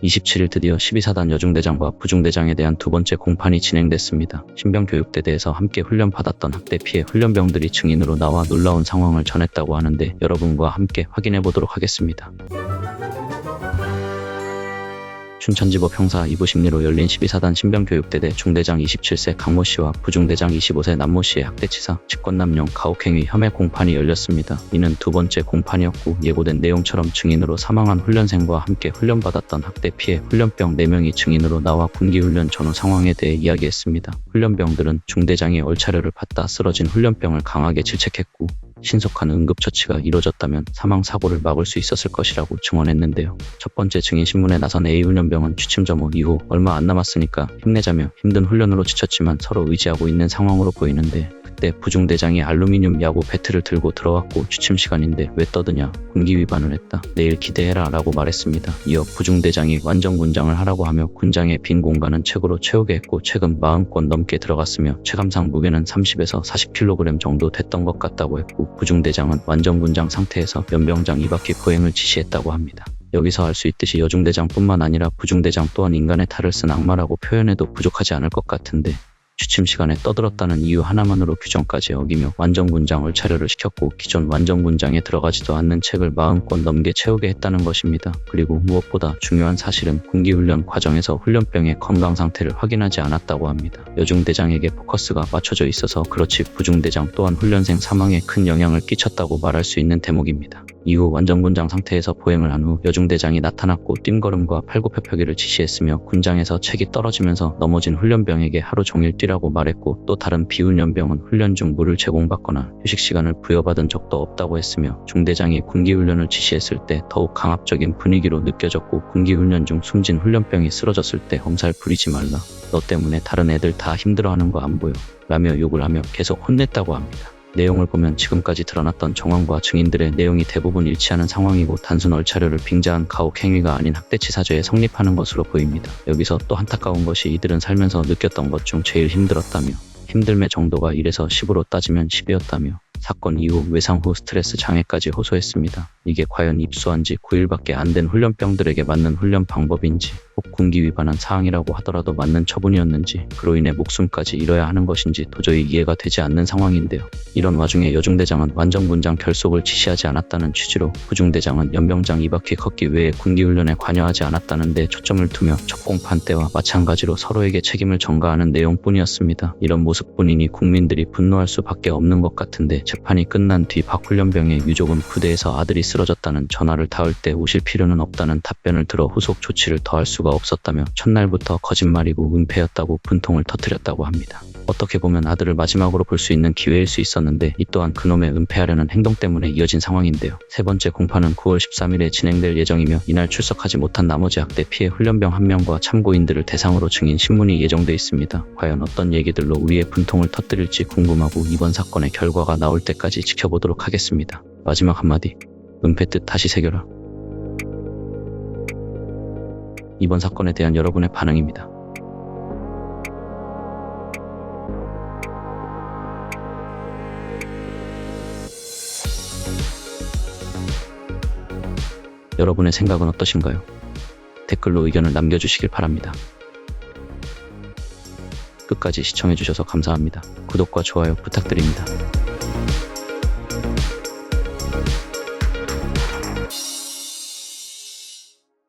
27일 드디어 12사단 여중대장과 부중대장에 대한 두 번째 공판이 진행됐습니다. 신병교육대대에서 함께 훈련받았던 학대 피해 훈련병들이 증인으로 나와 놀라운 상황을 전했다고 하는데 여러분과 함께 확인해 보도록 하겠습니다. 춘천지법 형사 2부 심리로 열린 12사단 신병교육대대 중대장 27세 강모씨와 부중대장 25세 남모씨의 학대치사, 직권남용, 가혹행위 혐의 공판이 열렸습니다. 이는 두 번째 공판이었고 예고된 내용처럼 증인으로 사망한 훈련생과 함께 훈련받았던 학대 피해 훈련병 4명이 증인으로 나와 군기훈련 전후 상황에 대해 이야기했습니다. 훈련병들은 중대장이 얼차려를 받다 쓰러진 훈련병을 강하게 질책했고 신속한 응급처치가 이뤄졌다면 사망사고를 막을 수 있었을 것이라고 증언했는데요. 첫 번째 증인 신문에 나선 A 훈련병은 취침 점호 이후 얼마 안 남았으니까 힘내자며 힘든 훈련으로 지쳤지만 서로 의지하고 있는 상황으로 보이는데 그때 부중대장이 알루미늄 야구 배트를 들고 들어왔고 취침 시간인데 왜 떠드냐, 군기 위반을 했다, 내일 기대해라 라고 말했습니다. 이어 부중대장이 완전 군장을 하라고 하며 군장의 빈 공간은 책으로 채우게 했고 책은 40권 넘게 들어갔으며 체감상 무게는 30에서 40kg 정도 됐던 것 같다고 했고 부중대장은 완전 군장 상태에서 연병장 2바퀴 포행을 지시했다고 합니다. 여기서 알 수 있듯이 여중대장뿐만 아니라 부중대장 또한 인간의 탈을 쓴 악마라고 표현해도 부족하지 않을 것 같은데 취침 시간에 떠들었다는 이유 하나만으로 규정까지 어기며 완전군장 얼차려를 시켰고 기존 완전군장에 들어가지도 않는 책을 40권 넘게 채우게 했다는 것입니다. 그리고 무엇보다 중요한 사실은 군기훈련 과정에서 훈련병의 건강 상태를 확인하지 않았다고 합니다. 여중대장에게 포커스가 맞춰져 있어서 그렇지 부중대장 또한 훈련생 사망에 큰 영향을 끼쳤다고 말할 수 있는 대목입니다. 이후 완전군장 상태에서 보행을 한 후 여중대장이 나타났고 뜀걸음과 팔굽혀펴기를 지시했으며 군장에서 책이 떨어지면서 넘어진 훈련병에게 하루 종일 뛰라고 말했고 또 다른 비훈련병은 훈련 중 물을 제공받거나 휴식 시간을 부여받은 적도 없다고 했으며 중대장이 군기훈련을 지시했을 때 더욱 강압적인 분위기로 느껴졌고 군기훈련 중 숨진 훈련병이 쓰러졌을 때 엄살 부리지 말라, 너 때문에 다른 애들 다 힘들어하는 거 안 보여? 라며 욕을 하며 계속 혼냈다고 합니다. 내용을 보면 지금까지 드러났던 정황과 증인들의 내용이 대부분 일치하는 상황이고 단순 얼차려를 빙자한 가혹행위가 아닌 학대치사죄에 성립하는 것으로 보입니다. 여기서 또 안타까운 것이 이들은 살면서 느꼈던 것 중 제일 힘들었다며 힘듦의 정도가 1에서 10으로 따지면 10이었다며 사건 이후 외상 후 스트레스 장애까지 호소했습니다. 이게 과연 입수한 지 9일밖에 안 된 훈련병들에게 맞는 훈련 방법인지 혹 군기 위반한 사항이라고 하더라도 맞는 처분이었는지 그로 인해 목숨까지 잃어야 하는 것인지 도저히 이해가 되지 않는 상황인데요. 이런 와중에 여중대장은 완전군장 결속을 지시하지 않았다는 취지로 부중대장은 연병장 2바퀴 걷기 외에 군기훈련에 관여하지 않았다는 데 초점을 두며 첫 공판 때와 마찬가지로 서로에게 책임을 전가하는 내용뿐이었습니다. 이런 모습뿐이니 국민들이 분노할 수밖에 없는 것 같은데 재판이 끝난 뒤 박 훈련병의 유족은 부대에서 아들이 쓰러졌다는 전화를 닿을 때 우실 필요는 없다는 답변을 들어 후속 조치를 더할 수가 없었다며 첫날부터 거짓말이고 은폐였다고 분통을 터뜨렸다고 합니다. 어떻게 보면 아들을 마지막으로 볼 수 있는 기회일 수 있었는데 이 또한 그놈의 은폐하려는 행동 때문에 이어진 상황인데요. 세 번째 공판은 9월 13일에 진행될 예정이며 이날 출석하지 못한 나머지 학대 피해 훈련병 1명과 참고인들을 대상으로 증인 신문이 예정돼 있습니다. 과연 어떤 얘기들로 우리의 분통을 터뜨릴지 궁금하고 이번 사건의 결과가 나올 때까지 지켜보도록 하겠습니다. 마지막 한마디, 은폐 뜻 다시 새겨라. 이번 사건에 대한 여러분의 반응입니다. 여러분의 생각은 어떠신가요? 댓글로 의견을 남겨주시길 바랍니다. 끝까지 시청해주셔서 감사합니다. 구독과 좋아요 부탁드립니다.